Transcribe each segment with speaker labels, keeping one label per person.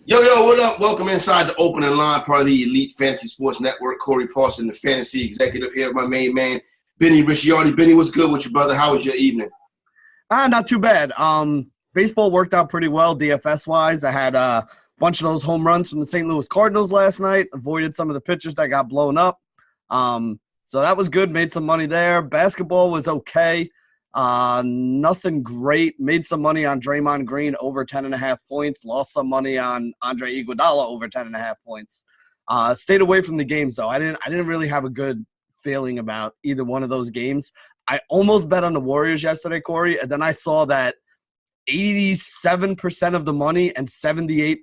Speaker 1: Yo, what up? Welcome inside the opening line, part of the Elite Fantasy Sports Network. Corey Parson, the fantasy executive here, my main man, Benny Ricciardi. Benny, what's good with you, brother? How was your evening?
Speaker 2: Not too bad. Baseball worked out pretty well DFS wise. I had a bunch of those home runs from the St. Louis Cardinals last night. Avoided some of the pitchers that got blown up. So that was good. Made some money there. Basketball was okay. Nothing great. Made some money on Draymond Green over 10.5 points. Lost some money on Andre Iguodala over 10.5 points. Stayed away from the games though. I didn't really have a good feeling about either one of those games. I almost bet on the Warriors yesterday, Corey, and then I saw that 87% of the money and 78%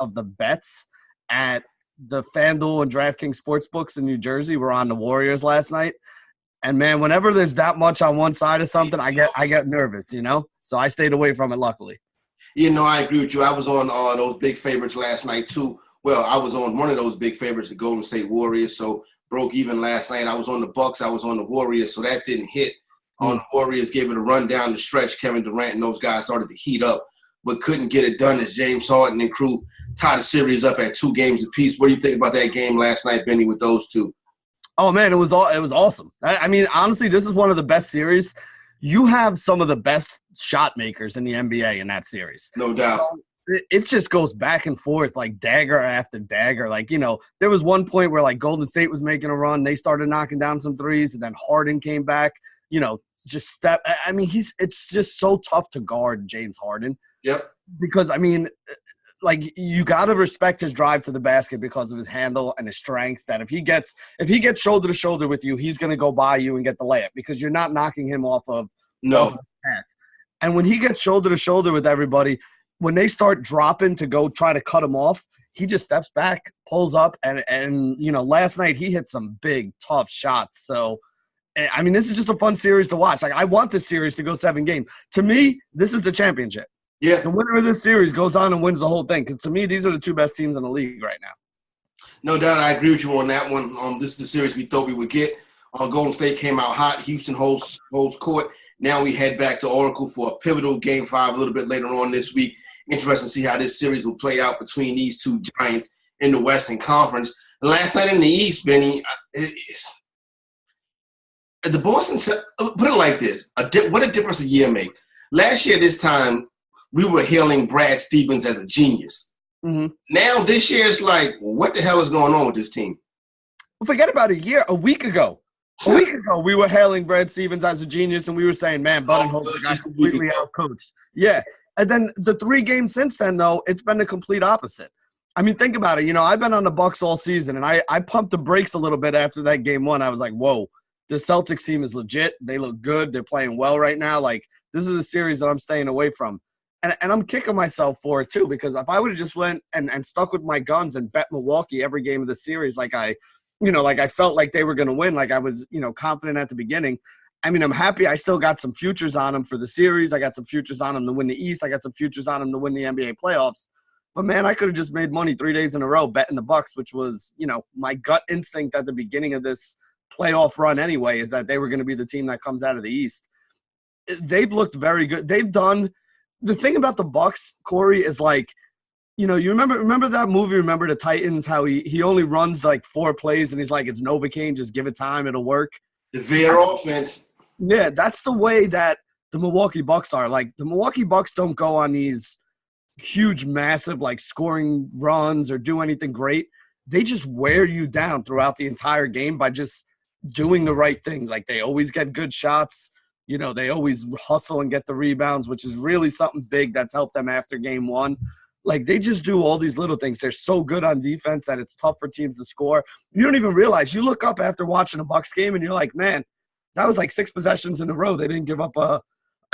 Speaker 2: of the bets at the FanDuel and DraftKings sportsbooks in New Jersey were on the Warriors last night. And man, whenever there's that much on one side of something, I get nervous, you know? So I stayed away from it, luckily.
Speaker 1: I agree with you. I was on those big favorites last night, too. Well, I was on one of those big favorites, the Golden State Warriors, so broke even last night. I was on the Bucks. I was on the Warriors, so that didn't hit. On the Warriors, gave it a run down the stretch. Kevin Durant and those guys started to heat up, but couldn't get it done as James Harden and crew tied the series up at 2 games apiece. What do you think about that game last night, Benny, with those two?
Speaker 2: Oh man, it was awesome. I mean, honestly, this is one of the best series. You have some of the best shot makers in the NBA in that series.
Speaker 1: No doubt.
Speaker 2: So it just goes back and forth like dagger after dagger. Like, you know, there was one point where like Golden State was making a run. They started knocking down some threes, and then Harden came back, you know, it's just so tough to guard James Harden.
Speaker 1: Yep.
Speaker 2: Because, I mean, like you got to respect his drive to the basket because of his handle and his strength, that if he gets shoulder to shoulder with you, he's going to go by you and get the layup because you're not knocking him off of the path. And when he gets shoulder to shoulder with everybody, when they start dropping to go try to cut him off, he just steps back, pulls up, and you know, last night he hit some big, tough shots. So, I mean, this is just a fun series to watch. Like, I want this series to go 7 games. To me, this is the championship.
Speaker 1: Yeah.
Speaker 2: The winner of this series goes on and wins the whole thing because, to me, these are the 2 best teams in the league right now.
Speaker 1: No doubt, I agree with you on that one. This is the series we thought we would get. Golden State came out hot. Houston holds court. Now we head back to Oracle for a pivotal Game 5 a little bit later on this week. Interesting to see how this series will play out between these 2 giants in the Western Conference. And last night in the East, Benny, the Boston – put it like this. What a difference a year make. Last year this time, we were hailing Brad Stevens as a genius.
Speaker 2: Mm-hmm.
Speaker 1: Now this year it's like, what the hell is going on with this team?
Speaker 2: Well, forget about a week ago. A week ago, we were hailing Brad Stevens as a genius, and we were saying, man, Budenholzer got completely outcoached. Yeah. And then the 3 games since then, though, it's been the complete opposite. I mean, think about it. You know, I've been on the Bucks all season, and I pumped the brakes a little bit after that game 1. I was like, whoa, the Celtics team is legit. They look good. They're playing well right now. Like, this is a series that I'm staying away from. And I'm kicking myself for it, too, because if I would have just went and stuck with my guns and bet Milwaukee every game of the series like I felt like they were going to win, like I was, you know, confident at the beginning. I mean, I'm happy I still got some futures on them for the series. I got some futures on them to win the East. I got some futures on them to win the NBA playoffs. But, man, I could have just made money 3 days in a row betting the Bucks, which was, you know, my gut instinct at the beginning of this playoff run anyway, is that they were going to be the team that comes out of the East. They've looked very good. They've done – the thing about the Bucks, Corey, is like, you know, you remember that movie, Remember the Titans, how he only runs like 4 plays and he's like, it's Novocaine, just give it time, it'll work.
Speaker 1: The Veer offense.
Speaker 2: Yeah, that's the way that the Milwaukee Bucks are. Like, the Milwaukee Bucks don't go on these huge, massive, like, scoring runs or do anything great. They just wear you down throughout the entire game by just doing the right things. Like, they always get good shots. You know, they always hustle and get the rebounds, which is really something big that's helped them after game 1. Like, they just do all these little things. They're so good on defense that it's tough for teams to score. You don't even realize. You look up after watching a Bucks game and you're like, man, that was like 6 possessions in a row. They didn't give up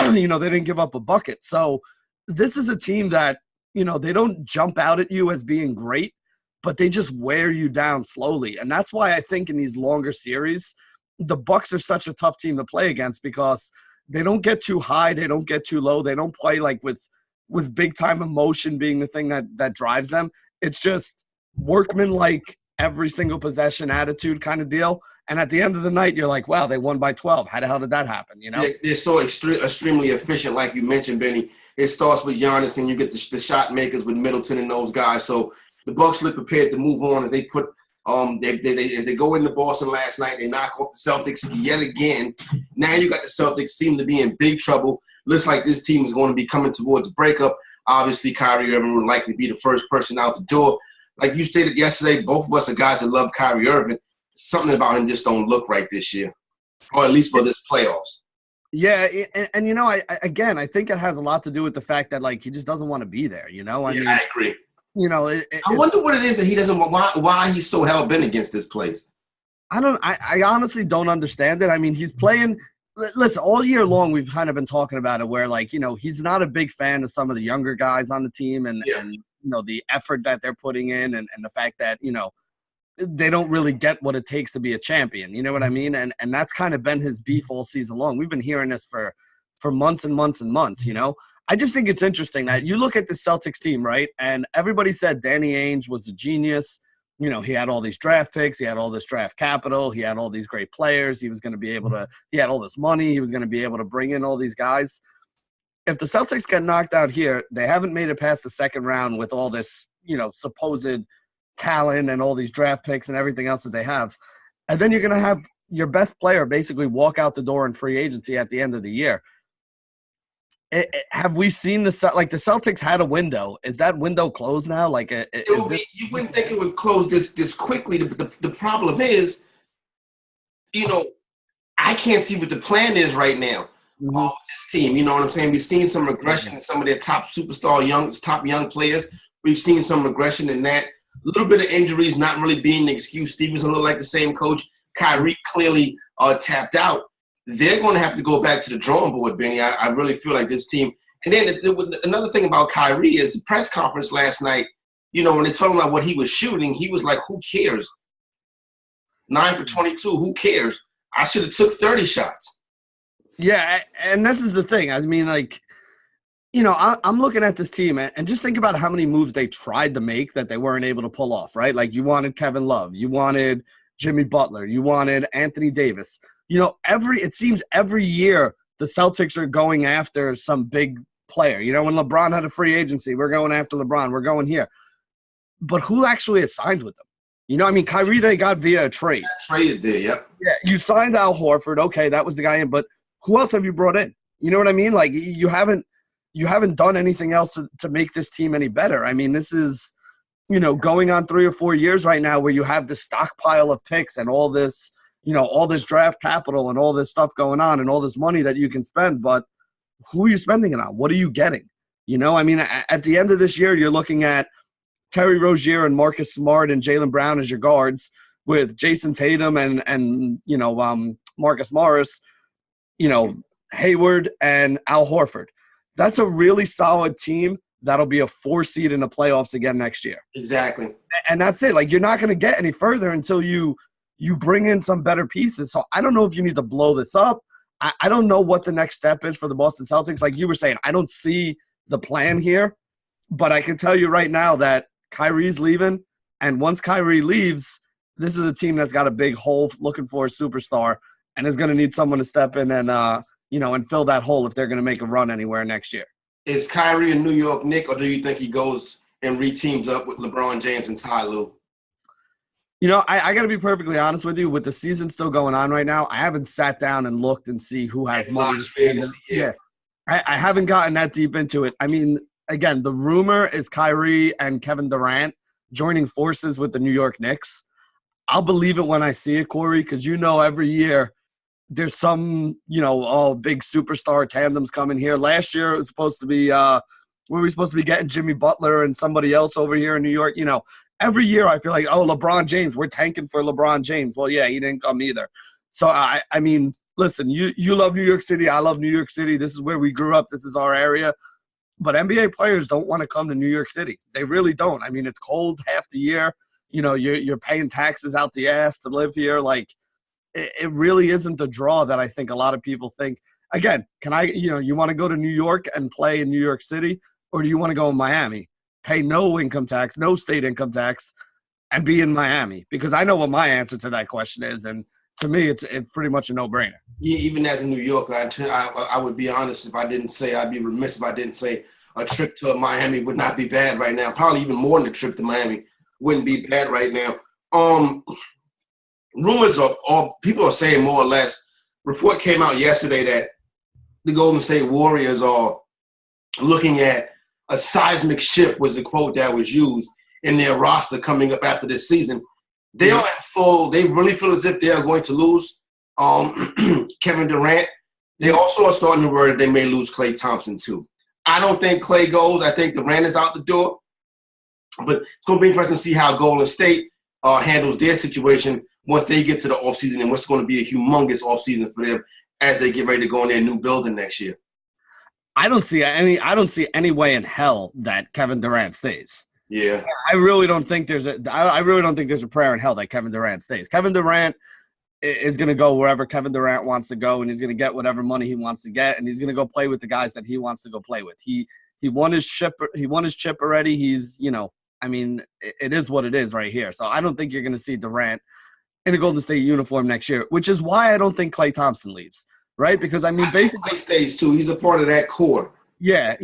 Speaker 2: they didn't give up a bucket. So this is a team that, you know, they don't jump out at you as being great, but they just wear you down slowly. And that's why I think in these longer series, the Bucks are such a tough team to play against because they don't get too high, they don't get too low, they don't play like with big time emotion being the thing that drives them. It's just workman-like every single possession attitude kind of deal. And at the end of the night, you're like, wow, they won by 12. How the hell did that happen? You know,
Speaker 1: They're so extremely efficient, like you mentioned, Benny. it starts with Giannis, and you get the shot makers with Middleton and those guys. So the Bucks look prepared to move on as they put as they go into Boston last night. They knock off the Celtics yet again. Now you got the Celtics seem to be in big trouble. Looks like this team is going to be coming towards a breakup. Obviously, Kyrie Irving will likely be the first person out the door. Like you stated yesterday, both of us are guys that love Kyrie Irving. Something about him just don't look right this year, or at least for this playoffs.
Speaker 2: Yeah, and you know, I think it has a lot to do with the fact that, like, he just doesn't want to be there, you know? I mean,
Speaker 1: I agree.
Speaker 2: You know,
Speaker 1: I wonder what it is that he doesn't want, why he's so hell-bent against this place.
Speaker 2: I honestly don't understand it. I mean, he's playing – listen, all year long we've kind of been talking about it where, like, you know, he's not a big fan of some of the younger guys on the team and you know, the effort that they're putting in and the fact that, you know, they don't really get what it takes to be a champion. You know what I mean? And that's kind of been his beef all season long. We've been hearing this for months and months and months, you know? I just think it's interesting that you look at the Celtics team, right? And everybody said Danny Ainge was a genius. You know, he had all these draft picks. He had all this draft capital. He had all these great players. He was going to be able to – he had all this money. He was going to be able to bring in all these guys. If the Celtics get knocked out here, they haven't made it past the second round with all this, you know, supposed talent and all these draft picks and everything else that they have. And then you're going to have your best player basically walk out the door in free agency at the end of the year. Have we seen the Celtics had a window? Is that window closed now? Like,
Speaker 1: you wouldn't think it would close this quickly. The problem is, you know, I can't see what the plan is right now. With this team, you know what I'm saying? We've seen some regression in some of their top young players. We've seen some regression in that. A little bit of injuries, not really being the excuse. Stevenson looked like the same coach. Kyrie clearly tapped out. They're going to have to go back to the drawing board, Benny. I really feel like this team. And then another thing about Kyrie is the press conference last night, you know, when they told him about what he was shooting, he was like, who cares? 9 for 22, who cares? I should have took 30 shots.
Speaker 2: Yeah, and this is the thing. I mean, like, you know, I'm looking at this team, and just think about how many moves they tried to make that they weren't able to pull off, right? Like, you wanted Kevin Love. You wanted Jimmy Butler. You wanted Anthony Davis. You know, it seems every year the Celtics are going after some big player. You know, when LeBron had a free agency, we're going after LeBron. We're going here. But who actually has signed with them? You know, I mean, Kyrie they got via a trade.
Speaker 1: Traded there, yep.
Speaker 2: Yeah, you signed Al Horford. Okay, that was the guy in. But who else have you brought in? You know what I mean? Like, you haven't done anything else to make this team any better. I mean, this is, you know, going on 3 or 4 years right now where you have this stockpile of picks and all this, you know, all this draft capital and all this stuff going on and all this money that you can spend. But who are you spending it on? What are you getting? You know, I mean, at the end of this year, you're looking at Terry Rozier and Marcus Smart and Jaylen Brown as your guards with Jason Tatum and you know, Marcus Morris, you know, Hayward and Al Horford. That's a really solid team that'll be a 4 seed in the playoffs again next year.
Speaker 1: Exactly.
Speaker 2: And that's it. Like, you're not going to get any further until you bring in some better pieces. So I don't know if you need to blow this up. I don't know what the next step is for the Boston Celtics. Like you were saying, I don't see the plan here. But I can tell you right now that Kyrie's leaving. And once Kyrie leaves, this is a team that's got a big hole looking for a superstar and is going to need someone to step in and, you know, and fill that hole if they're going to make a run anywhere next year.
Speaker 1: Is Kyrie a New York Knick, or do you think he goes and re-teams up with LeBron James and Ty Lue?
Speaker 2: You know, I got to be perfectly honest with you. With the season still going on right now, I haven't sat down and looked and see who has money. Yeah. I haven't gotten that deep into it. I mean, again, the rumor is Kyrie and Kevin Durant joining forces with the New York Knicks. I'll believe it when I see it, Corey, because you know every year there's some, you know, big superstar tandems coming here. Last year it was supposed to be we were supposed to be getting Jimmy Butler and somebody else over here in New York. You know, every year I feel like, oh, LeBron James, we're tanking for LeBron James. Well, yeah, he didn't come either. So, I mean, listen, you love New York City. I love New York City. This is where we grew up. This is our area. But NBA players don't want to come to New York City. They really don't. I mean, it's cold half the year. You know, you're paying taxes out the ass to live here. Like, it really isn't the draw that I think a lot of people think. Again, you want to go to New York and play in New York City, or do you want to go in Miami, pay no income tax, no state income tax, and be in Miami? Because I know what my answer to that question is. And to me, it's pretty much a no-brainer.
Speaker 1: Yeah, even as a New Yorker, I would be honest if I didn't say, I'd be remiss if I didn't say a trip to Miami would not be bad right now. Probably even more than a trip to Miami wouldn't be bad right now. Rumors are all people are saying more or less. Report came out yesterday that the Golden State Warriors are looking at a seismic shift, was the quote that was used in their roster coming up after this season. They are in full. They really feel as if they are going to lose Kevin Durant. They also are starting to worry that they may lose Klay Thompson too. I don't think Klay goes. I think Durant is out the door. But it's going to be interesting to see how Golden State handles their situation once they get to the offseason and what's going to be a humongous offseason for them as they get ready to go in their new building next year.
Speaker 2: I don't see any way in hell that Kevin Durant stays.
Speaker 1: Yeah.
Speaker 2: I really don't think there's a prayer in hell that Kevin Durant stays. Kevin Durant is going to go wherever Kevin Durant wants to go, and he's going to get whatever money he wants to get, and he's going to go play with the guys that he wants to go play with. He won his chip. He won his chip already. He's, it is what it is right here. So I don't think you're going to see Durant in a Golden State uniform next year, which is why I don't think Klay Thompson leaves, right? Because, basically –
Speaker 1: Klay stays too. He's a part of that core.
Speaker 2: Yeah,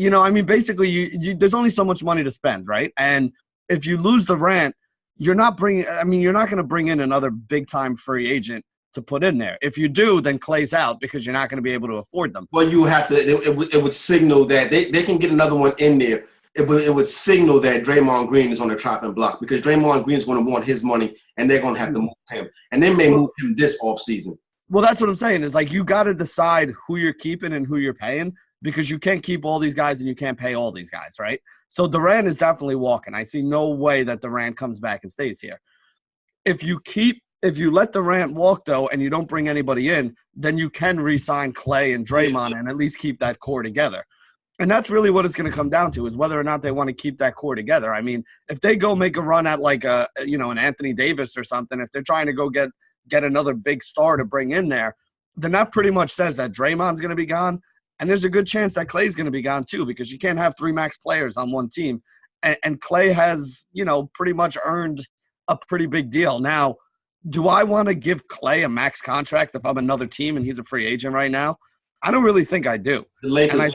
Speaker 2: basically you there's only so much money to spend, right? And if you lose Durant, you're not going to bring in another big-time free agent to put in there. If you do, then Klay's out because you're not going to be able to afford them.
Speaker 1: Well, you have to – it would signal that they can get another one in there. It would signal that Draymond Green is on the chopping block because Draymond Green is going to want his money, and they're going to have to move him. And they may move him this offseason.
Speaker 2: Well, that's what I'm saying. Is like you got to decide who you're keeping and who you're paying because you can't keep all these guys and you can't pay all these guys, right? So Durant is definitely walking. I see no way that Durant comes back and stays here. If you let Durant walk, though, and you don't bring anybody in, then you can re-sign Klay and Draymond and at least keep that core together. And that's really what it's going to come down to is whether or not they want to keep that core together. I mean, if they go make a run at like an Anthony Davis or something, if they're trying to go get another big star to bring in there, then that pretty much says that Draymond's going to be gone. And there's a good chance that Klay's going to be gone too because you can't have three max players on one team. And Klay has, pretty much earned a pretty big deal. Now, do I want to give Klay a max contract if I'm another team and he's a free agent right now? I don't really think I do.
Speaker 1: The Lakers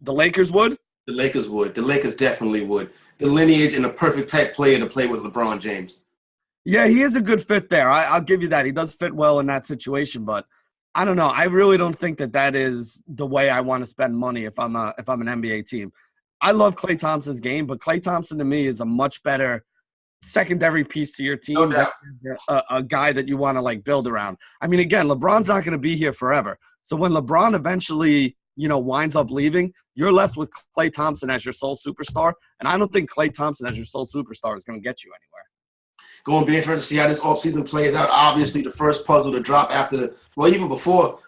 Speaker 2: The Lakers would?
Speaker 1: The Lakers would. The Lakers definitely would. The lineage and the perfect type player to play with LeBron James.
Speaker 2: Yeah, he is a good fit there. I'll give you that. He does fit well in that situation, but I don't know. I really don't think that is the way I want to spend money if I'm an NBA team. I love Klay Thompson's game, but Klay Thompson to me is a much better secondary piece to your team than a guy that you want to like build around. I mean, again, LeBron's not going to be here forever. So when LeBron eventually winds up leaving, you're left with Klay Thompson as your sole superstar. And I don't think Klay Thompson as your sole superstar is going to get you anywhere.
Speaker 1: Going to be interesting to see how this offseason plays out. Obviously, the first puzzle to drop after even before,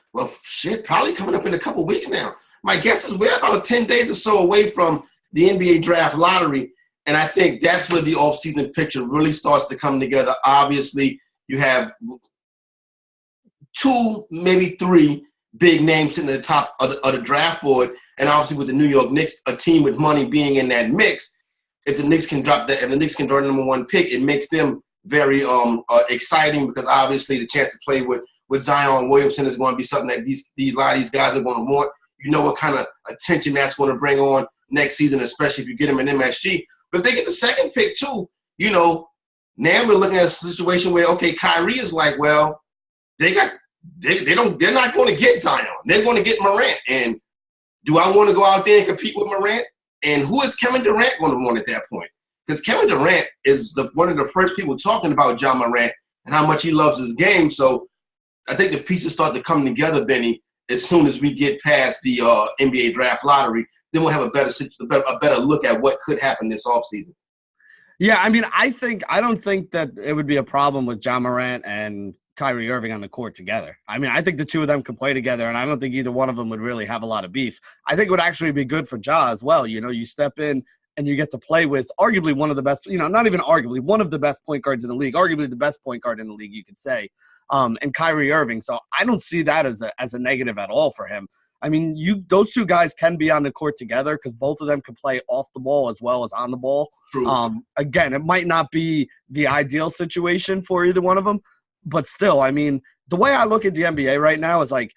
Speaker 1: probably coming up in a couple weeks now. My guess is we're about 10 days or so away from the NBA draft lottery. And I think that's where the offseason picture really starts to come together. Obviously, you have 2, maybe 3 big names sitting at the top of the draft board. And obviously with the New York Knicks, a team with money being in that mix, if the Knicks can draw the number 1 pick, it makes them very exciting because obviously the chance to play with Zion Williamson is going to be something that a lot of these guys are going to want. You know what kind of attention that's going to bring on next season, especially if you get them in MSG. But if they get the second pick too, now we're looking at a situation where, okay, Kyrie is like, well, they're not going to get Zion. They're going to get Morant. And do I want to go out there and compete with Morant? And who is Kevin Durant going to want at that point? Because Kevin Durant is one of the first people talking about John Morant and how much he loves his game. So I think the pieces start to come together, Benny, as soon as we get past the NBA draft lottery. Then we'll have a better look at what could happen this offseason.
Speaker 2: Yeah, I mean, I don't think that it would be a problem with John Morant and Kyrie Irving on the court together. I mean, I think the two of them can play together, and I don't think either one of them would really have a lot of beef. I think it would actually be good for Ja as well. You step in and you get to play with arguably one of the best, not even arguably, one of the best point guards in the league, arguably the best point guard in the league, you could say, and Kyrie Irving. So I don't see that as a negative at all for him. I mean, those two guys can be on the court together because both of them can play off the ball as well as on the ball.
Speaker 1: True.
Speaker 2: Again, it might not be the ideal situation for either one of them, But still, I mean, the way I look at the NBA right now is like,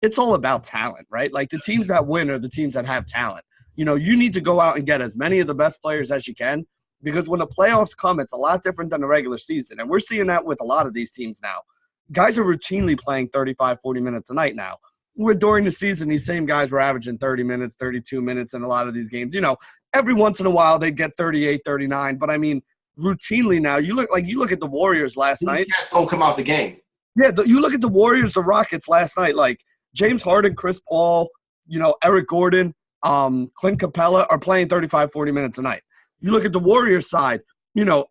Speaker 2: it's all about talent, right? Like the teams that win are the teams that have talent. You need to go out and get as many of the best players as you can, because when the playoffs come, it's a lot different than the regular season. And we're seeing that with a lot of these teams now. Guys are routinely playing 35, 40 minutes a night now. Where during the season, these same guys were averaging 30 minutes, 32 minutes in a lot of these games. Every once in a while they'd get 38, 39. But I mean, routinely now, you look at the Warriors last night.
Speaker 1: These guys don't come out the game.
Speaker 2: Yeah, you look at the Warriors, the Rockets last night, like James Harden, Chris Paul, Eric Gordon, Clint Capella are playing 35, 40 minutes a night. You look at the Warriors side,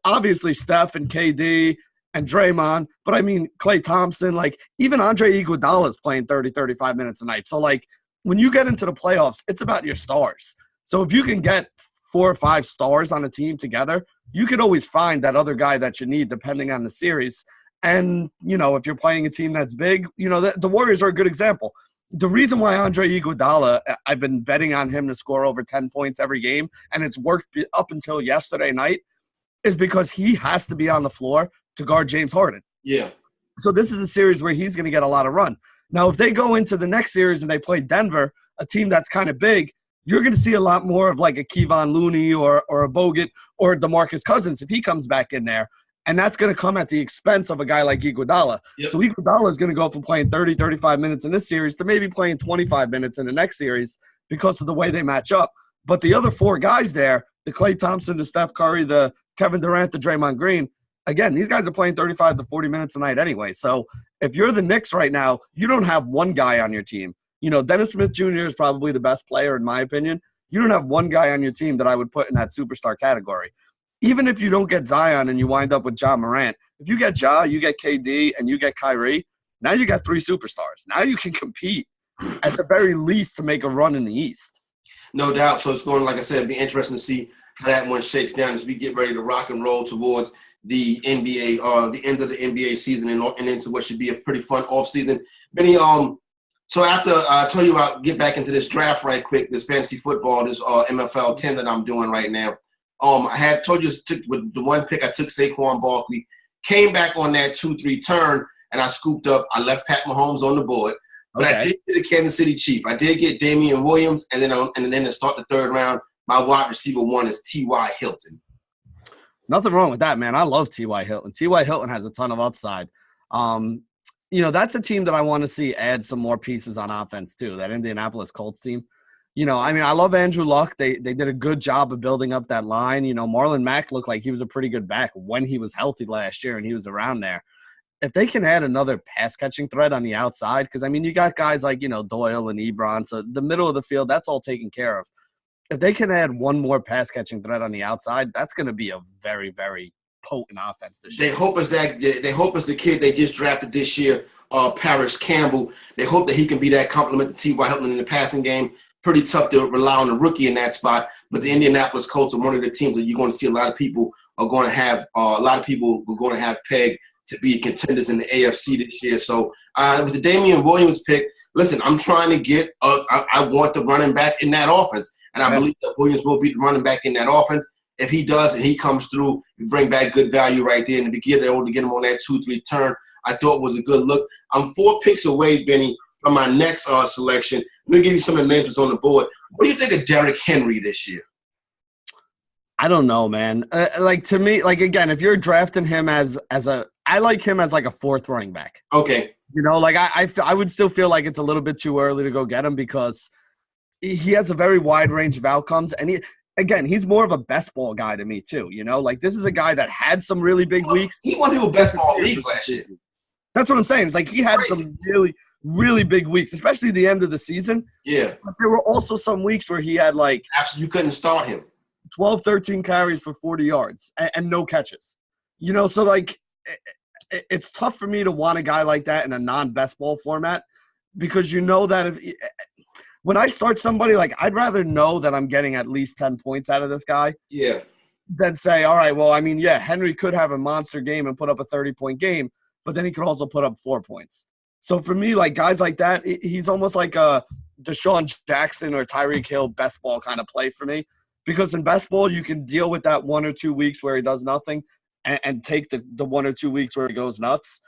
Speaker 2: obviously Steph and KD and Draymond, but I mean, Klay Thompson, like even Andre Iguodala is playing 30, 35 minutes a night. So like when you get into the playoffs, it's about your stars. So if you can get 4 or 5 stars on a team together, you can always find that other guy that you need depending on the series. And, if you're playing a team that's big, the Warriors are a good example. The reason why Andre Iguodala, I've been betting on him to score over 10 points every game, and it's worked up until yesterday night, is because he has to be on the floor to guard James Harden.
Speaker 1: Yeah.
Speaker 2: So this is a series where he's going to get a lot of run. Now, if they go into the next series and they play Denver, a team that's kind of big, you're going to see a lot more of like a Kevon Looney or a Bogut or DeMarcus Cousins if he comes back in there. And that's going to come at the expense of a guy like Iguodala.
Speaker 1: Yep.
Speaker 2: So Iguodala is going to go from playing 30, 35 minutes in this series to maybe playing 25 minutes in the next series because of the way they match up. But the other 4 guys there, the Klay Thompson, the Steph Curry, the Kevin Durant, the Draymond Green, again, these guys are playing 35 to 40 minutes a night anyway. So if you're the Knicks right now, you don't have one guy on your team. Dennis Smith Jr. is probably the best player in my opinion. You don't have one guy on your team that I would put in that superstar category. Even if you don't get Zion and you wind up with Ja Morant, if you get Ja, you get KD, and you get Kyrie, now you got 3 superstars. Now you can compete at the very least to make a run in the East.
Speaker 1: No doubt. So it's going, like I said, it'd be interesting to see how that one shakes down as we get ready to rock and roll towards the NBA, the end of the NBA season and into what should be a pretty fun offseason. Benny, so after I told you I'll get back into this draft right quick, this fantasy football, this MFL 10 that I'm doing right now. I had told you with the one pick I took Saquon Barkley, came back on that 2-3 turn, and I scooped up. I left Pat Mahomes on the board, but I did get a Kansas City Chief. I did get Damian Williams, and then to start the third round, my wide receiver 1 is T.Y. Hilton.
Speaker 2: Nothing wrong with that, man. I love T.Y. Hilton. T.Y. Hilton has a ton of upside. That's a team that I want to see add some more pieces on offense too, that Indianapolis Colts team. I love Andrew Luck. They did a good job of building up that line. Marlon Mack looked like he was a pretty good back when he was healthy last year and he was around there. If they can add another pass-catching threat on the outside, because, you got guys like, Doyle and Ebron, so the middle of the field, that's all taken care of. If they can add one more pass-catching threat on the outside, that's going to be a very, very potent offense this year.
Speaker 1: They hope it's the kid they just drafted this year, Paris Campbell. They hope that he can be that complement to T.Y. Hilton in the passing game. Pretty tough to rely on a rookie in that spot, but the Indianapolis Colts are one of the teams that you're going to see a lot of people are going to have pegged to be contenders in the AFC this year. So with the Damian Williams pick, listen, I'm trying to get I want the running back in that offense, and I believe that Williams will be the running back in that offense. If he does and he comes through, we bring back good value right there, and to get able to get him on that 2-3 turn, I thought was a good look. I'm 4 picks away, Benny, from my next selection. Let me give you some of the names that's on the board. What do you think of Derrick Henry this year?
Speaker 2: I don't know, man. To me, again, if you're drafting him I like him as like a 4th running back.
Speaker 1: Okay.
Speaker 2: I would still feel like it's a little bit too early to go get him because he has a very wide range of outcomes. And he's more of a best ball guy to me too. This is a guy that had some really big weeks.
Speaker 1: He won the best ball leagues last year.
Speaker 2: That's what I'm saying. It's like he had some really, really big weeks, especially the end of the season.
Speaker 1: Yeah. But
Speaker 2: there were also some weeks where he had
Speaker 1: absolutely, you couldn't start him.
Speaker 2: 12, 13 carries for 40 yards and no catches. So it's tough for me to want a guy like that in a non-best ball format because that when I start somebody, I'd rather know that I'm getting at least 10 points out of this guy.
Speaker 1: Yeah.
Speaker 2: Than say, all right, well, Henry could have a monster game and put up a 30-point game, but then he could also put up 4 points. So for me, guys like that, he's almost like a Deshaun Jackson or Tyreek Hill best ball kind of play for me. Because in best ball, you can deal with that 1 or 2 weeks where he does nothing and take the 1 or 2 weeks where he goes nuts.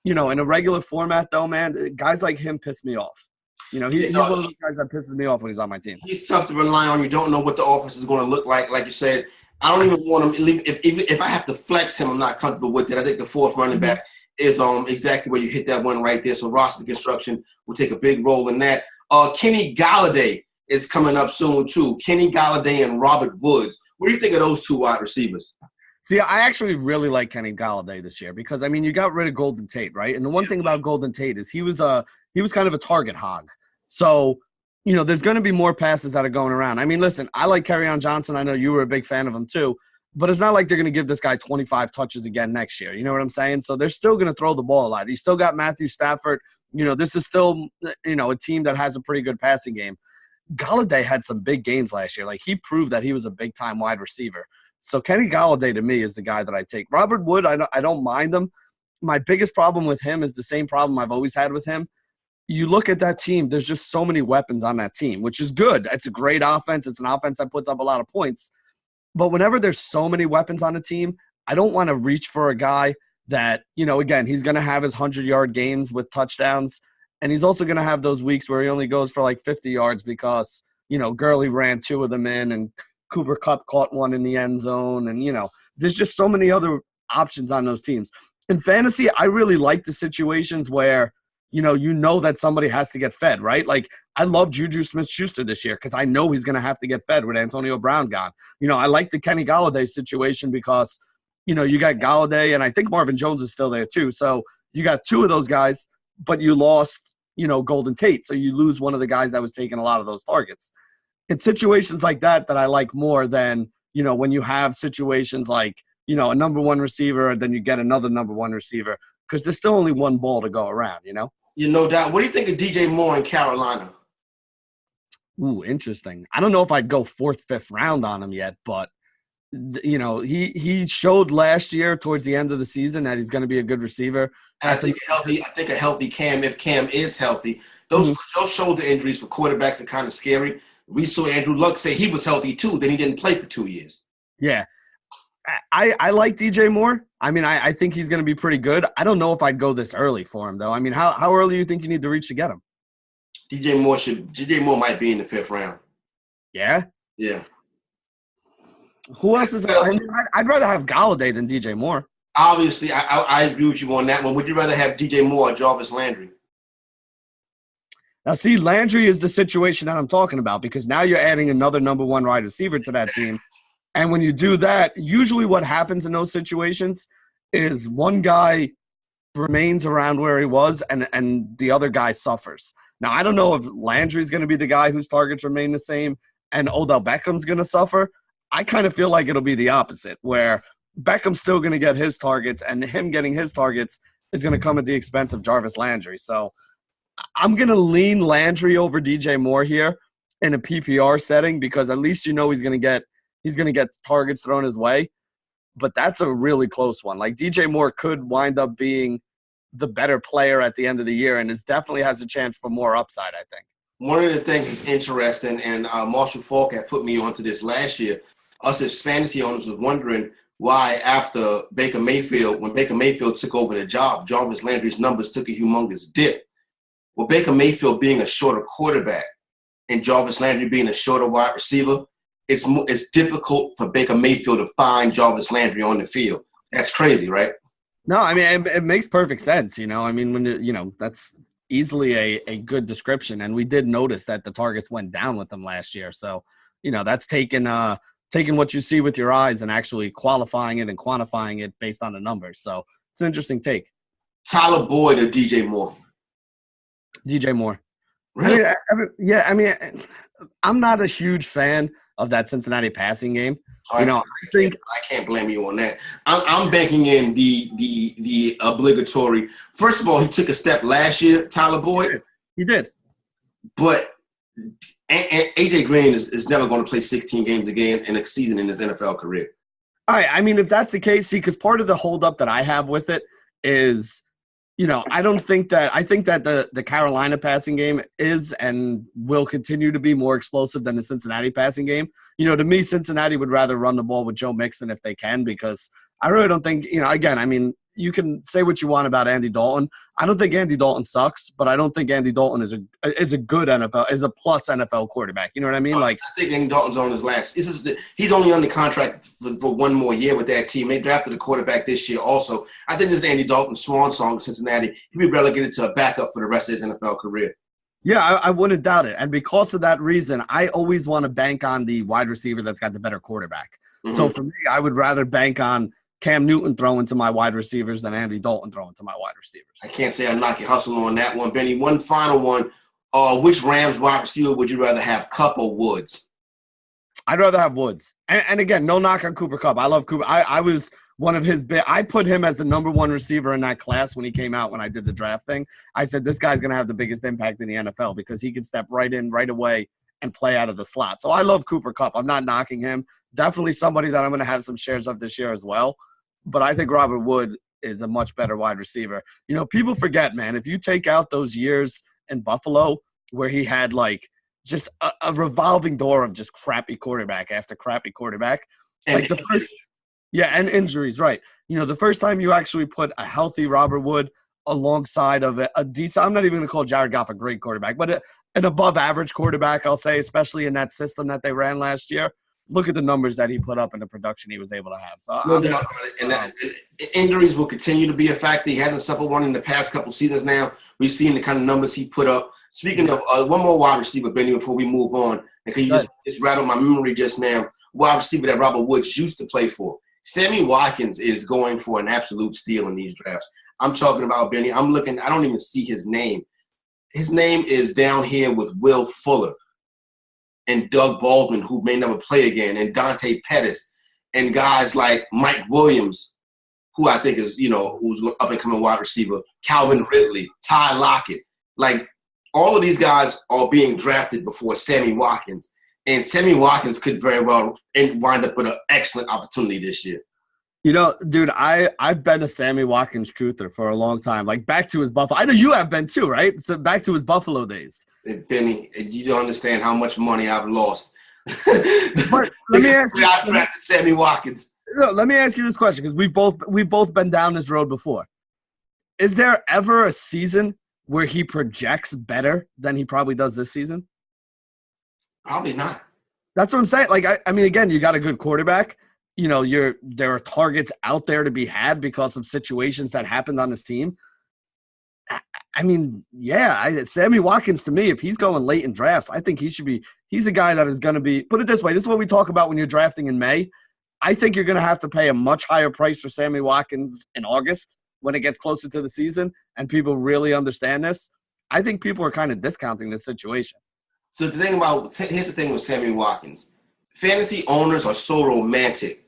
Speaker 2: in a regular format, though, man, guys like him piss me off. He's one of those guys that pisses me off when he's on my team.
Speaker 1: He's tough to rely on. You don't know what the offense is going to look like. Like you said, I don't even want him. If I have to flex him, I'm not comfortable with it. I think the fourth running back is exactly where you hit that one right there. So roster construction will take a big role in that. Kenny Golladay is coming up soon too. Kenny Golladay and Robert Woods. What do you think of those two wide receivers?
Speaker 2: See, I actually really like Kenny Golladay this year because, you got rid of Golden Tate, right? And the one thing about Golden Tate is he was kind of a target hog. So, there's going to be more passes that are going around. Listen, I like Kerryon Johnson. I know you were a big fan of him too. But it's not like they're going to give this guy 25 touches again next year. You know what I'm saying? So they're still going to throw the ball a lot. He's still got Matthew Stafford. This is still, a team that has a pretty good passing game. Golladay had some big games last year. Like, he proved that he was a big-time wide receiver. So Kenny Golladay, to me, is the guy that I take. Robert Wood, I don't mind him. My biggest problem with him is the same problem I've always had with him. You look at that team, there's just so many weapons on that team, which is good. It's a great offense. It's an offense that puts up a lot of points. But whenever there's so many weapons on a team, I don't want to reach for a guy that, again, he's going to have his 100-yard games with touchdowns, and he's also going to have those weeks where he only goes for like 50 yards because, Gurley ran 2 of them in and Cooper Kupp caught one in the end zone. And, there's just so many other options on those teams. In fantasy, I really like the situations where, that somebody has to get fed, right? Like, I love Juju Smith-Schuster this year because I know he's going to have to get fed with Antonio Brown gone. I like the Kenny Golladay situation because, you got Golladay, and I think Marvin Jones is still there too. So you got 2 of those guys, but you lost, Golden Tate. So you lose one of the guys that was taking a lot of those targets. It's situations like that I like more than, when you have situations like, a number 1 receiver and then you get another number 1 receiver because there's still only one ball to go around,
Speaker 1: No doubt. What do you think of DJ Moore in Carolina?
Speaker 2: Ooh, interesting. I don't know if I'd go 4th, 5th round on him yet, but he showed last year towards the end of the season that he's going to be a good receiver.
Speaker 1: I think a healthy Cam, if Cam is healthy, those shoulder injuries for quarterbacks are kind of scary. We saw Andrew Luck say he was healthy too, then he didn't play for 2 years.
Speaker 2: Yeah. I like DJ Moore. I think he's going to be pretty good. I don't know if I'd go this early for him, though. How early do you think you need to reach to get him?
Speaker 1: DJ Moore might be in the 5th round.
Speaker 2: Yeah?
Speaker 1: Yeah.
Speaker 2: Who else is I'd rather have Golladay than DJ Moore.
Speaker 1: Obviously, I agree with you on that one. Would you rather have DJ Moore or Jarvis Landry?
Speaker 2: Now, see, Landry is the situation that I'm talking about because now you're adding another number 1 wide receiver to that team. And when you do that, usually what happens in those situations is one guy remains around where he was and the other guy suffers. Now, I don't know if Landry's going to be the guy whose targets remain the same and Odell Beckham's going to suffer. I kind of feel like it'll be the opposite, where Beckham's still going to get his targets and him getting his targets is going to come at the expense of Jarvis Landry. So I'm going to lean Landry over DJ Moore here in a PPR setting because at least he's going to get targets thrown his way. But that's a really close one. Like, DJ Moore could wind up being the better player at the end of the year and definitely has a chance for more upside, I think.
Speaker 1: One of the things that's interesting, and Marshall Falk had put me onto this last year, us as fantasy owners was wondering why after Baker Mayfield, when Baker Mayfield took over the job, Jarvis Landry's numbers took a humongous dip. Well, Baker Mayfield being a shorter quarterback and Jarvis Landry being a shorter wide receiver, it's difficult for Baker Mayfield to find Jarvis Landry on the field. That's crazy, right?
Speaker 2: No, it makes perfect sense. When that's easily a good description. And we did notice that the targets went down with them last year. So, that's taking what you see with your eyes and actually qualifying it and quantifying it based on the numbers. So it's an interesting take.
Speaker 1: Tyler Boyd or DJ Moore?
Speaker 2: DJ Moore.
Speaker 1: Really?
Speaker 2: I'm not a huge fan of that Cincinnati passing game.
Speaker 1: I can't blame you on that. I'm banking in the obligatory. First of all, he took a step last year, Tyler Boyd.
Speaker 2: He did.
Speaker 1: But AJ Green is never going to play 16 games again in a season in his NFL career.
Speaker 2: All right. If that's the case, because part of the holdup that I have with it is, I think that the Carolina passing game is and will continue to be more explosive than the Cincinnati passing game. To me, Cincinnati would rather run the ball with Joe Mixon if they can, because I really don't think, you can say what you want about Andy Dalton. I don't think Andy Dalton sucks, but I don't think Andy Dalton is a good NFL, is a plus NFL quarterback. You know what I mean? Like,
Speaker 1: I think Andy Dalton's on his last. He's only under contract for one more year with that team. They drafted a quarterback this year also. I think this is Andy Dalton's swan song in Cincinnati. He'll be relegated to a backup for the rest of his NFL career.
Speaker 2: Yeah, I wouldn't doubt it. And because of that reason, I always want to bank on the wide receiver that's got the better quarterback. Mm-hmm. So for me, I would rather bank on Cam Newton throwing to my wide receivers than Andy Dalton throwing to my wide receivers.
Speaker 1: I can't say I knock your hustle on that one, Benny. One final one. Which Rams wide receiver would you rather have, Kupp or Woods?
Speaker 2: I'd rather have Woods. And again, no knock on Cooper Kupp. I love Cooper. I was one of his – I put him as the number one receiver in that class when he came out when I did the draft thing. I said this guy's going to have the biggest impact in the NFL because he can step right in right away and play out of the slot. So I love Cooper Kupp. I'm not knocking him. Definitely somebody that I'm going to have some shares of this year as well. But I think Robert Wood is a much better wide receiver. You know, people forget, man, if you take out those years in Buffalo where he had like just a revolving door of just crappy quarterback after crappy quarterback. Like the first – yeah, and injuries, right. You know, the first time you actually put a healthy Robert Wood alongside of a decent – I'm not even going to call Jared Goff a great quarterback, but an above-average quarterback, I'll say, especially in that system that they ran last year. Look at the numbers that he put up and the production he was able to have. So
Speaker 1: no doubt about it. And injuries will continue to be a factor. He hasn't suffered one in the past couple seasons now. We've seen the kind of numbers he put up. Speaking of one more wide receiver, Benny, before we move on, because you just rattled my memory just now, wide receiver that Robert Woods used to play for. Sammy Watkins is going for an absolute steal in these drafts. I'm talking about, Benny. I'm looking. I don't even see his name. His name is down here with Will Fuller and Doug Baldwin, who may never play again, and Dante Pettis, and guys like Mike Williams, who I think is, you know, who's an up-and-coming wide receiver, Calvin Ridley, Ty Lockett. Like, all of these guys are being drafted before Sammy Watkins, and Sammy Watkins could very well wind up with an excellent opportunity this year.
Speaker 2: You know, dude, I've been a Sammy Watkins truther for a long time. Like, back to his Buffalo. I know you have been too, right? So back to his Buffalo days.
Speaker 1: And Benny, you don't understand how much money I've lost.
Speaker 2: But let me ask you.
Speaker 1: I drafted Sammy Watkins.
Speaker 2: No, let me ask you this question because we've both been down this road before. Is there ever a season where he projects better than he probably does this season?
Speaker 1: Probably not.
Speaker 2: That's what I'm saying. Like, I mean, again, you got a good quarterback. You know, there are targets out there to be had because of situations that happened on his team. I mean, yeah, Sammy Watkins, to me, if he's going late in drafts, I think he's a guy that is going to be – put it this way, this is what we talk about when you're drafting in May. I think you're going to have to pay a much higher price for Sammy Watkins in August when it gets closer to the season and people really understand this. I think people are kind of discounting this situation.
Speaker 1: So here's the thing with Sammy Watkins. Fantasy owners are so romantic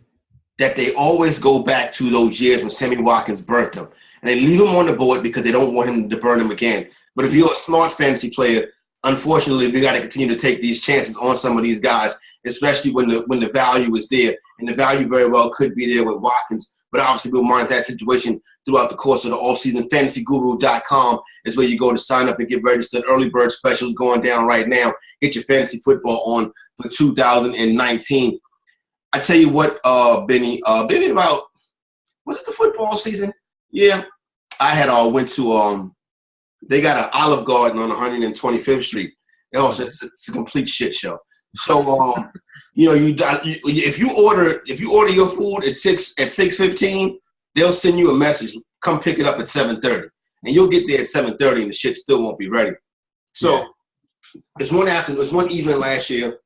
Speaker 1: that they always go back to those years when Sammy Watkins burnt them. And they leave him on the board because they don't want him to burn him again. But if you're a smart fantasy player, unfortunately, we got to continue to take these chances on some of these guys, especially when the value is there. And the value very well could be there with Watkins. But obviously, we'll monitor that situation throughout the course of the offseason. FantasyGuru.com is where you go to sign up and get registered. Early bird specials going down right now. Get your fantasy football on for 2019. I tell you what, Benny, about, was it the football season? Yeah. I went to, they got an Olive Garden on 125th Street. It's a complete shit show. So, you know, if you order your food at 6:15, they'll send you a message. Come pick it up at 7:30, and you'll get there at 7:30, and the shit still won't be ready. So, It's one evening last year.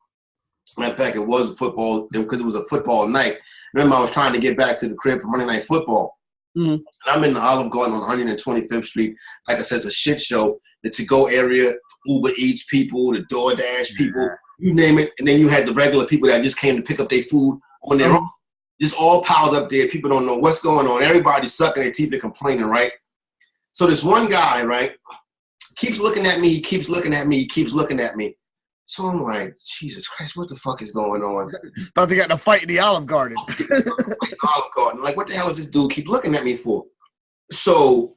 Speaker 1: Matter of fact, it was because it was a football night. Remember, I was trying to get back to the crib for Monday Night Football. Mm-hmm. And I'm in the Olive Garden on 125th Street. Like I said, it's a shit show. The to-go area, Uber Eats people, the DoorDash people, you name it. And then you had the regular people that just came to pick up their food on their own. Just all piled up there. People don't know what's going on. Everybody's sucking their teeth and complaining, right? So this one guy, right, keeps looking at me. He keeps looking at me. He keeps looking at me. So I'm like, Jesus Christ, what the fuck is going on?
Speaker 2: About to get in a fight in the Olive Garden.
Speaker 1: Like, what the hell is this dude keep looking at me for? So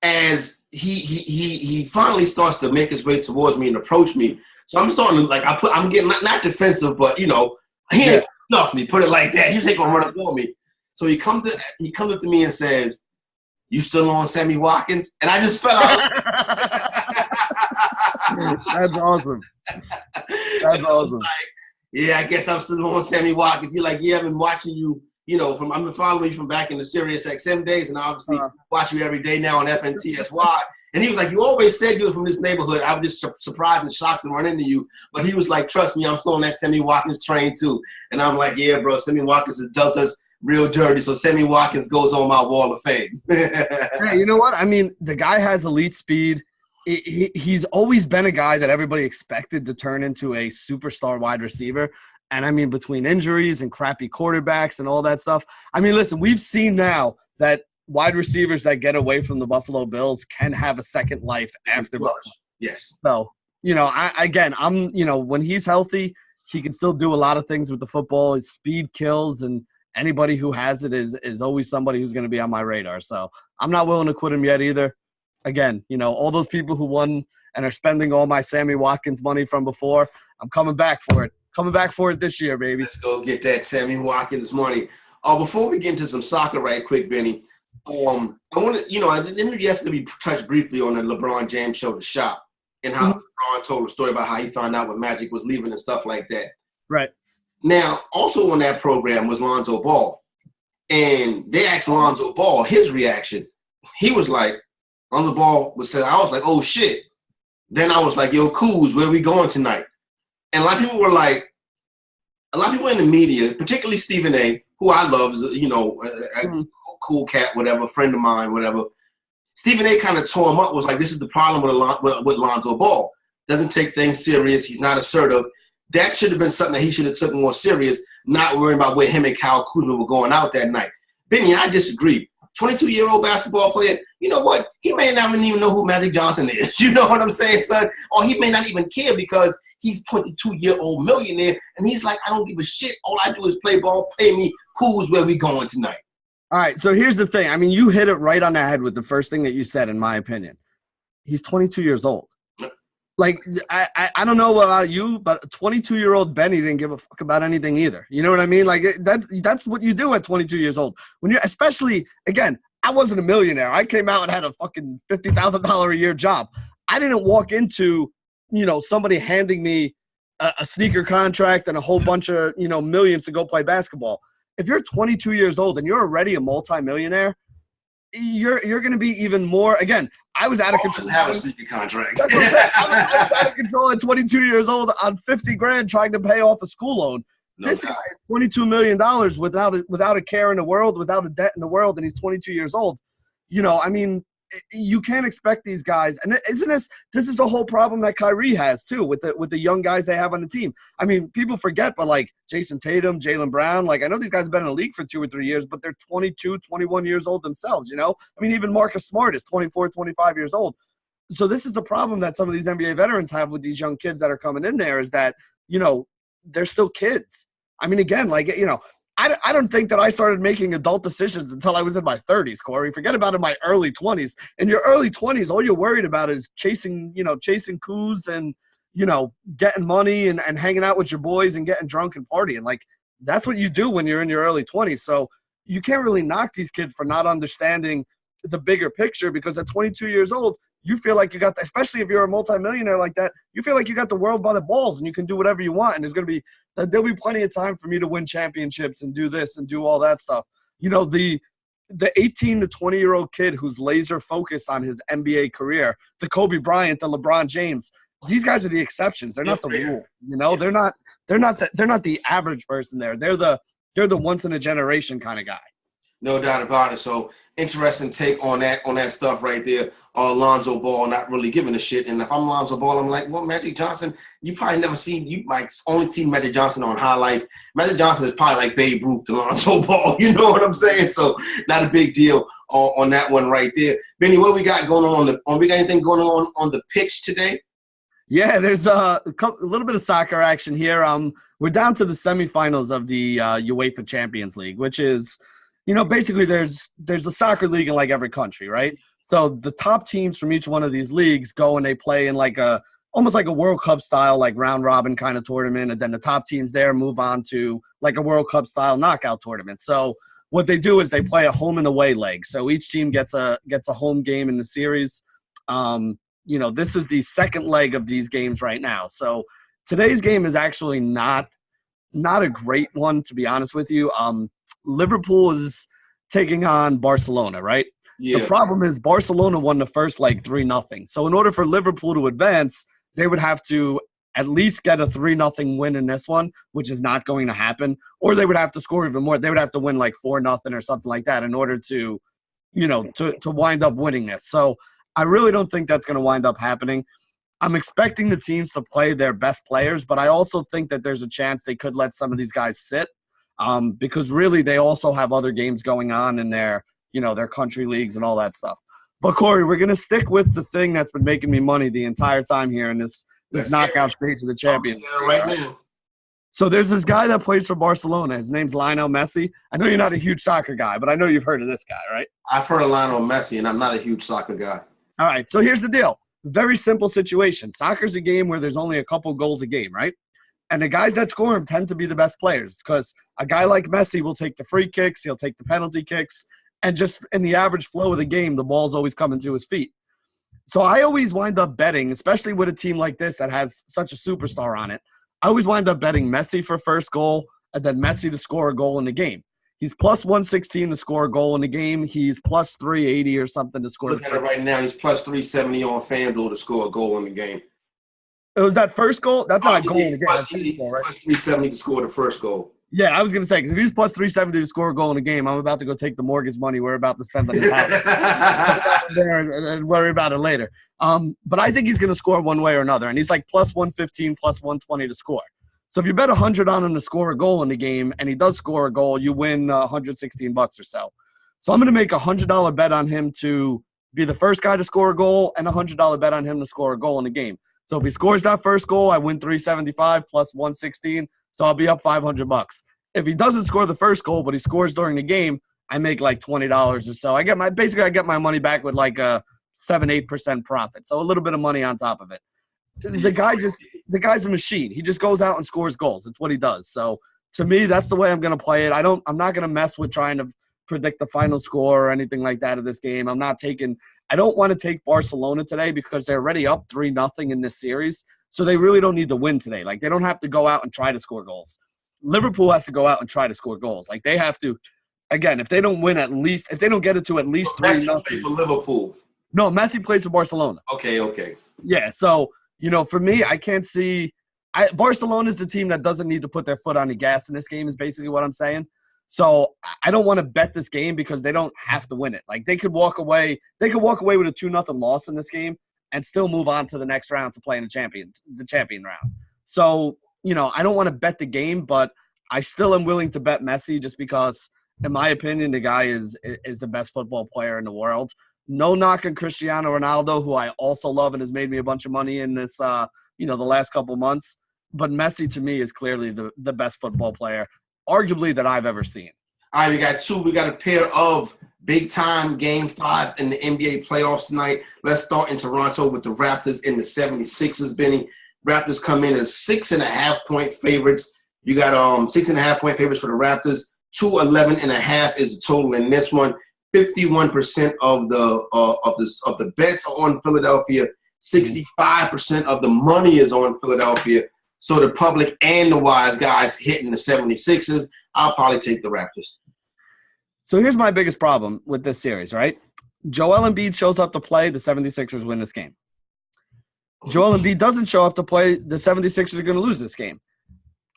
Speaker 1: as he finally starts to make his way towards me and approach me, so I'm starting to, like, I'm getting not defensive, but, you know, he ain't enough me, put it like that. He's ain't gonna run up on me. So he comes up to me and says, "You still on Sammy Watkins?" And I just fell out.
Speaker 2: That's awesome. That's awesome.
Speaker 1: Like, yeah, I guess I'm still on Sammy Watkins. He's like, yeah, I've been watching you, I've been following you from back in the Sirius XM days, and obviously watch you every day now on FNTSY. And he was like, you always said you were from this neighborhood. I was just surprised and shocked to run into you. But he was like, trust me, I'm still on that Sammy Watkins train too. And I'm like, yeah, bro, Sammy Watkins has dealt us real dirty. So Sammy Watkins goes on my wall of fame.
Speaker 2: Hey, you know what? I mean, the guy has elite speed. He's always been a guy that everybody expected to turn into a superstar wide receiver. And I mean, between injuries and crappy quarterbacks and all that stuff, I mean, listen, we've seen now that wide receivers that get away from the Buffalo Bills can have a second life after Buffalo.
Speaker 1: Yes.
Speaker 2: So, when he's healthy, he can still do a lot of things with the football. His speed kills, and anybody who has it is always somebody who's going to be on my radar. So I'm not willing to quit him yet either. Again, all those people who won and are spending all my Sammy Watkins money from before, I'm coming back for it. Coming back for it this year, baby.
Speaker 1: Let's go get that Sammy Watkins money. Before we get into some soccer right quick, Benny, I want to, I didn't yesterday touch briefly on the LeBron James show, The Shop, and how LeBron told a story about how he found out when Magic was leaving and stuff like that.
Speaker 2: Right.
Speaker 1: Now, also on that program was Lonzo Ball. And they asked Lonzo Ball his reaction. He was like, Lonzo Ball was saying, I was like, oh, shit. Then I was like, yo, Kuz, where are we going tonight? And a lot of people were like, a lot of people in the media, particularly Stephen A., who I love, a cool cat, whatever, friend of mine, whatever. Stephen A. kind of tore him up, was like, this is the problem with Lonzo Ball. Doesn't take things serious. He's not assertive. That should have been something that he should have took more serious, not worrying about where him and Kyle Kuzma were going out that night. Benny, I disagree. 22-year-old basketball player, you know what? He may not even know who Magic Johnson is. You know what I'm saying, son? Or he may not even care because he's 22-year-old millionaire, and he's like, I don't give a shit. All I do is play ball, pay me, cool's where we going tonight.
Speaker 2: All right, so here's the thing. I mean, you hit it right on the head with the first thing that you said, in my opinion. He's 22 years old. Like, I don't know about you, but 22-year-old Benny didn't give a fuck about anything either. You know what I mean? Like, that's what you do at 22 years old. When you're, especially, again, I wasn't a millionaire. I came out and had a fucking $50,000 a year job. I didn't walk into, somebody handing me a sneaker contract and a whole bunch of, millions to go play basketball. If you're 22 years old and you're already a multimillionaire, you're going to be even more. Again, I was out of control.
Speaker 1: Have a sneaker contract.
Speaker 2: I was out of control at 22 years old on $50,000 trying to pay off a school loan. This guy is $22 million without a care in the world, without a debt in the world, and he's 22 years old. I mean, you can't expect these guys. And isn't this is the whole problem that Kyrie has too with the young guys they have on the team. I mean, people forget, but like Jason Tatum, Jaylen Brown, like I know these guys have been in the league for 2 or 3 years, but they're 22, 21 years old themselves, I mean, even Marcus Smart is 24, 25 years old. So this is the problem that some of these NBA veterans have with these young kids that are coming in there is that, they're still kids. I mean, again, I don't think that I started making adult decisions until I was in my 30s, Corey. Forget about in my early 20s. In your early 20s, all you're worried about is chasing coups and, getting money and hanging out with your boys and getting drunk and partying. Like, that's what you do when you're in your early 20s. So you can't really knock these kids for not understanding the bigger picture because at 22 years old, you feel like you got, especially if you're a multimillionaire like that, you feel like you got the world by the balls and you can do whatever you want. And there'll be plenty of time for me to win championships and do this and do all that stuff. The 18 to 20-year-old kid who's laser focused on his NBA career, the Kobe Bryant, the LeBron James, these guys are the exceptions. They're not the rule. They're not the average person there. They're the once in a generation kind of guy.
Speaker 1: No doubt about it. So interesting take on that stuff right there. Lonzo Ball not really giving a shit. And if I'm Lonzo Ball, I'm like, well, Magic Johnson, you might only seen Magic Johnson on highlights. Magic Johnson is probably like Babe Ruth to Lonzo Ball. You know what I'm saying? So not a big deal on that one right there. Benny, what we got going on we got anything going on the pitch today?
Speaker 2: Yeah, there's a little bit of soccer action here. We're down to the semifinals of the UEFA Champions League, which is, basically there's a soccer league in like every country, right? So the top teams from each one of these leagues go and they play in like almost like a World Cup style, like round robin kind of tournament. And then the top teams there move on to like a World Cup style knockout tournament. So what they do is they play a home and away leg. So each team gets a home game in the series. This is the second leg of these games right now. So today's game is actually not a great one, to be honest with you. Liverpool is taking on Barcelona, right?
Speaker 1: Yeah.
Speaker 2: The problem is Barcelona won the first leg 3-0. So in order for Liverpool to advance, they would have to at least get a 3-0 win in this one, which is not going to happen. Or they would have to score even more. They would have to win like 4-0 or something like that in order to, to wind up winning this. So I really don't think that's going to wind up happening. I'm expecting the teams to play their best players, but I also think that there's a chance they could let some of these guys sit because really they also have other games going on in their country leagues and all that stuff. But, Corey, we're going to stick with the thing that's been making me money the entire time here in this knockout stage of the Champions.
Speaker 1: Right now.
Speaker 2: So there's this guy that plays for Barcelona. His name's Lionel Messi. I know you're not a huge soccer guy, but I know you've heard of this guy, right?
Speaker 1: I've heard of Lionel Messi, and I'm not a huge soccer guy.
Speaker 2: All right, so here's the deal. Very simple situation. Soccer's a game where there's only a couple goals a game, right? And the guys that score them tend to be the best players because a guy like Messi will take the free kicks, he'll take the penalty kicks, and just in the average flow of the game, the ball's always coming to his feet. So I always wind up betting, especially with a team like this that has such a superstar on it, I always wind up betting Messi for first goal and then Messi to score a goal in the game. He's plus 116 to score a goal in the game. He's plus 380 or something to score.
Speaker 1: Look at it right now. He's plus 370 on FanDuel to score a goal in the game.
Speaker 2: It was that first goal? That's not a goal in the game.
Speaker 1: Plus 370 to score the first goal.
Speaker 2: Yeah, I was going to say, because if he's plus 370 to score a goal in a game, I'm about to go take the mortgage money we're about to spend on this house. and worry about it later. But I think he's going to score one way or another. And he's like plus 115, plus 120 to score. So if you bet 100 on him to score a goal in the game and he does score a goal, you win $116 or so. So I'm going to make a $100 bet on him to be the first guy to score a goal and a $100 bet on him to score a goal in the game. So if he scores that first goal, I win $375 plus 116. So I'll be up $500. If he doesn't score the first goal, but he scores during the game, I make like $20 or so. I get my money back with like a 7-8% profit. So a little bit of money on top of it. The guy's a machine. He just goes out and scores goals. It's what he does. So to me, that's the way I'm going to play it. I'm not going to mess with trying to predict the final score or anything like that of this game. I don't want to take Barcelona today because they're already up 3-0 in this series. So they really don't need to win today. Like, they don't have to go out and try to score goals. Liverpool has to go out and try to score goals. Like, they have to, again, if they don't win if they don't get it to at least 3-0.
Speaker 1: Messi plays for Liverpool.
Speaker 2: No, Messi plays for Barcelona.
Speaker 1: Okay.
Speaker 2: Yeah, so, for me, I can't see – Barcelona's the team that doesn't need to put their foot on the gas in this game is basically what I'm saying. So I don't want to bet this game because they don't have to win it. Like, they could walk away with a 2-0 loss in this game and still move on to the next round to play in the champion round. So, I don't want to bet the game, but I still am willing to bet Messi just because, in my opinion, the guy is the best football player in the world. No knock on Cristiano Ronaldo, who I also love and has made me a bunch of money in this, the last couple months. But Messi, to me, is clearly the best football player, arguably, that I've ever seen.
Speaker 1: All right, we got two. We got a pair of big-time Game 5 in the NBA playoffs tonight. Let's start in Toronto with the Raptors and the 76ers, Benny. Raptors come in as 6.5-point favorites. You got 6.5-point favorites for the Raptors. 211.5 is the total in this one. 51% of the bets are on Philadelphia. 65% of the money is on Philadelphia. So the public and the wise guys hitting the 76ers. I'll probably take the Raptors.
Speaker 2: So here's my biggest problem with this series, right? Joel Embiid shows up to play, the 76ers win this game. Joel Embiid doesn't show up to play, the 76ers are going to lose this game.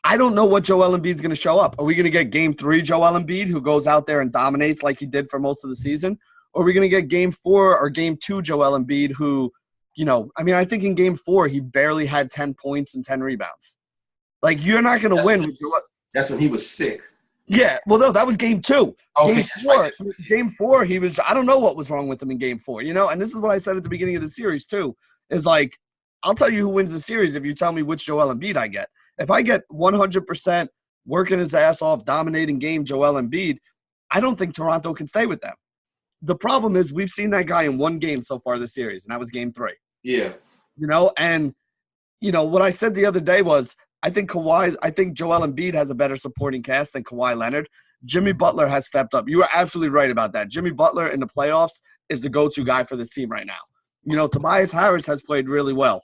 Speaker 2: I don't know what Joel Embiid's going to show up. Are we going to get Game 3 Joel Embiid, who goes out there and dominates like he did for most of the season? Or are we going to get Game 4 or Game 2 Joel Embiid, who, I think in Game 4 he barely had 10 points and 10 rebounds. Like, you're not going to win.
Speaker 1: That's when he was sick.
Speaker 2: Yeah, well, no, that was Game 2.
Speaker 1: Okay,
Speaker 2: Game 4, he was – I don't know what was wrong with him in Game 4, And this is what I said at the beginning of the series, too, is like, I'll tell you who wins the series if you tell me which Joel Embiid I get. If I get 100% working his ass off, dominating game Joel Embiid, I don't think Toronto can stay with them. The problem is we've seen that guy in one game so far this series, and that was Game 3.
Speaker 1: Yeah.
Speaker 2: What I said the other day was I think Joel Embiid has a better supporting cast than Kawhi Leonard. Jimmy Butler has stepped up. You were absolutely right about that. Jimmy Butler in the playoffs is the go-to guy for this team right now. You know, Tobias Harris has played really well.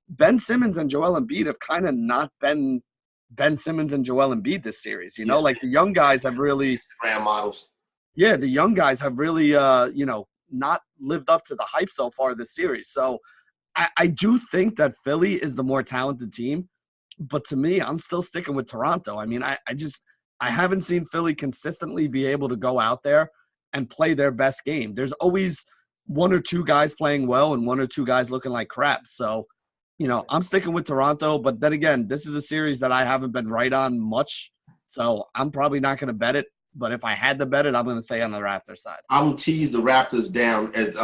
Speaker 2: Ben Simmons and Joel Embiid have kind of not been Ben Simmons and Joel Embiid this series. You know, like the young guys have really
Speaker 1: Instagram models.
Speaker 2: Yeah, the young guys have really, you know, not lived up to the hype so far this series. So I do think that Philly is the more talented team. But to me, I'm still sticking with Toronto. I mean, I haven't seen Philly consistently be able to go out there and play their best game. There's always one or two guys playing well and one or two guys looking like crap. So, you know, I'm sticking with Toronto. But then again, this is a series that I haven't been right on much. So I'm probably not going to bet it. But if I had to bet it, I'm going to stay on the Raptors side.
Speaker 1: I'm gonna tease the Raptors down as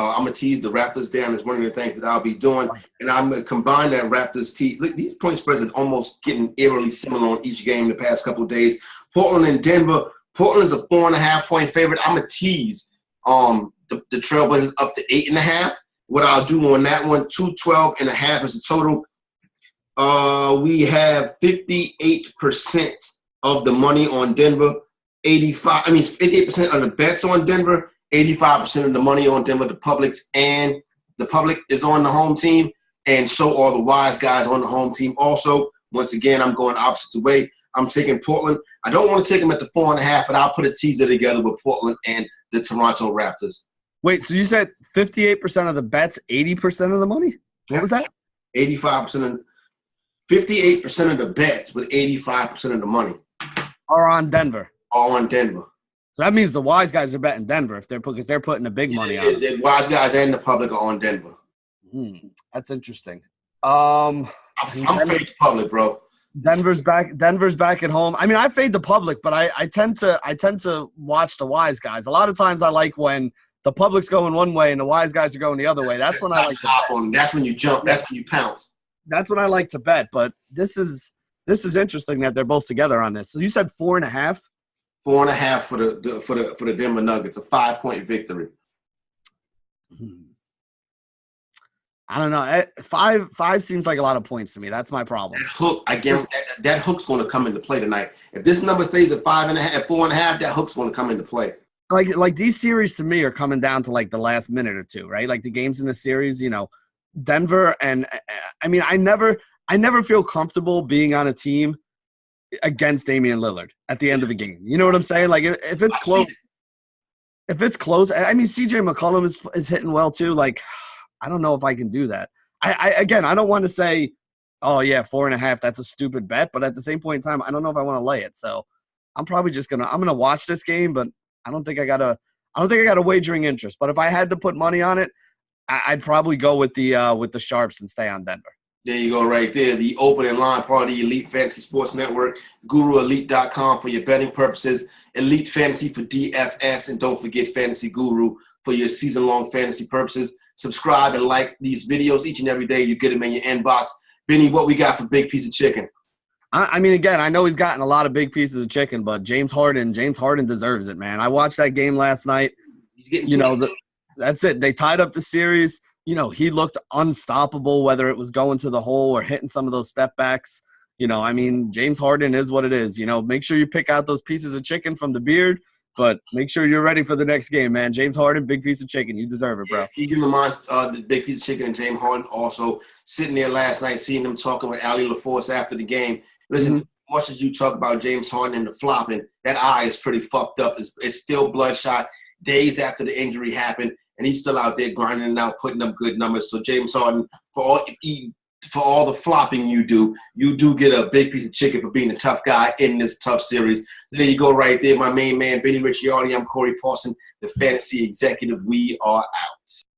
Speaker 1: one of the things that I'll be doing, and I'm gonna combine that Raptors team. Look, these point spreads are almost getting eerily similar on each game the past couple of days. Portland and Denver. Portland's a 4.5-point favorite. I'm gonna tease the Trailblazers up to 8.5. What I'll do on that one, 212.5 is the total. We have 58% of the money on Denver. 58% of the bets on Denver, 85% of the money on Denver. The public is on the home team, and so are the wise guys on the home team. Also, once again, I'm going opposite way. I'm taking Portland. I don't want to take them at the 4.5, but I'll put a teaser together with Portland and the Toronto Raptors.
Speaker 2: Wait, so you said 58% of the bets, 80% of the money? What was that?
Speaker 1: 58% of the bets, but 85% of the money
Speaker 2: are on Denver.
Speaker 1: All on Denver.
Speaker 2: So that means the wise guys are betting Denver because they're putting the big money on it.
Speaker 1: The wise guys and the public are on Denver.
Speaker 2: That's interesting.
Speaker 1: I'm fading the public, bro.
Speaker 2: Denver's back at home. I mean, I fade the public, but I tend to watch the wise guys. A lot of times I like when the public's going one way and the wise guys are going the other way. That's when I like to bet.
Speaker 1: That's when you jump. That's when you pounce.
Speaker 2: That's when I like to bet. But this is interesting that they're both together on this. So you said 4.5?
Speaker 1: 4.5 for the Denver Nuggets, a 5-point victory.
Speaker 2: I don't know. Five seems like a lot of points to me. That's my problem.
Speaker 1: That hook, I guarantee that hook's going to come into play tonight. If this number stays at 5.5, 4.5, that hook's going to come into play.
Speaker 2: Like these series to me are coming down to like the last minute or two, right? Like the games in the series, you know, Denver and I mean, I never feel comfortable being on a team against Damian Lillard at the end of the game. You know what I'm saying? Like if it's close, I mean, CJ McCollum is hitting well too. Like, I don't know if I can do that. I don't want to say, oh yeah, 4.5, that's a stupid bet. But at the same point in time, I don't know if I want to lay it. So I'm probably just I'm going to watch this game, but I don't think I got a wagering interest. But if I had to put money on it, I'd probably go with the Sharps and stay on Denver.
Speaker 1: There you go, right there. The opening line part of the Elite Fantasy Sports Network, GuruElite.com for your betting purposes, Elite Fantasy for DFS, and don't forget Fantasy Guru for your season-long fantasy purposes. Subscribe and like these videos each and every day. You get them in your inbox. Benny, what we got for Big Piece of Chicken?
Speaker 2: I mean, again, I know he's gotten a lot of big pieces of chicken, but James Harden deserves it, man. I watched that game last night.
Speaker 1: He's getting
Speaker 2: that's it. They tied up the series. You know, he looked unstoppable, whether it was going to the hole or hitting some of those step backs. You know, I mean, James Harden is what it is. You know, make sure you pick out those pieces of chicken from the beard, but make sure you're ready for the next game, man. James Harden, big piece of chicken. You deserve it, bro.
Speaker 1: You give him the big piece of chicken and James Harden also sitting there last night, seeing them talking with Ali LaForce after the game. Listen, as much as you talk about James Harden and the flopping, that eye is pretty fucked up. It's still bloodshot days after the injury happened. And he's still out there grinding and out, putting up good numbers. So James Harden, for all the flopping you do get a big piece of chicken for being a tough guy in this tough series. There you go, right there, my main man, Benny Ricciardi. I'm Corey Parson, the fantasy executive. We are out.